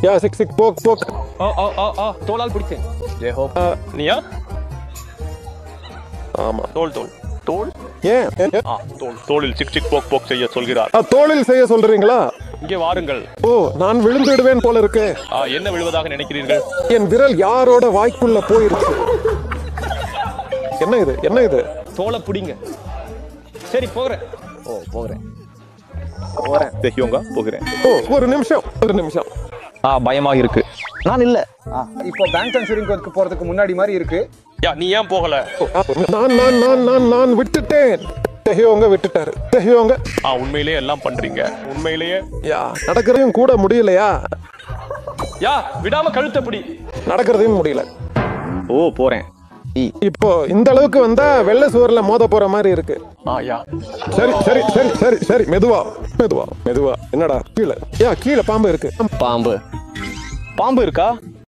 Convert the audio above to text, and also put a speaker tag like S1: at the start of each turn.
S1: யா sick sick போக் போக்.
S2: தோளால் பிடித்தேன்.
S3: நீயா?
S1: ஆமா.
S3: தோல் தோல் தோல்.
S1: ஏன்
S3: தோல் தோளில் சிக் சிக் போக் போக் செய்ய சொல்கிறார்.
S1: தோளில் செய்ய சொல்றீங்களா?
S3: இங்கே வாருங்கள்.
S1: ஓ, நான் விழுந்து விடுவேன் போல இருக்கு.
S3: என்ன விழுவதாக நினைக்கிறீர்கள்?
S1: என் விரல் யாரோட வாய்க்குள்ள போயிருச்சு. என்ன இது, என்ன இது?
S2: தோலை பிடிங்க. சரி போகிறேன்.
S4: போகிறேன்.
S3: தெஹியோங்கா போகிறேன்.
S1: ஓ, ஒரு நிமிஷம் ஒரு நிமிஷம்.
S4: பயமாக இருக்கு. நான் இல்ல.
S5: இப்போ பேங்க் ட்ரான்ஸ்ஃபரிங்க்கு போறதுக்கு முன்னாடி மாதிரி இருக்கு.
S3: நீ ஏன் போகல?
S1: நான் நான் நான் நான் நான் விட்டுட்டேன். தெஹியோங்க விட்டுட்டாரு. தெஹியோங்க
S3: உண்மையிலேயே எல்லாம் பண்றீங்க. உண்மையிலேயே
S1: யா நடக்கிறதையும் கூட முடியலையா?
S3: யா விடாம கழுத்தை பிடி.
S1: நடக்கிறதையும் முடியல.
S4: போறேன்.
S1: இப்போ இந்த அளவுக்கு வந்தா வெள்ளை சுவர்ல மோத போற மாதிரி இருக்கு.
S3: யா
S1: சரி சரி சரி சரி சரி மெதுவா மெதுவா மெதுவா. என்னடா கீழே? யா கீழே பாம்பு இருக்கு.
S4: பாம்பு இருக்கா?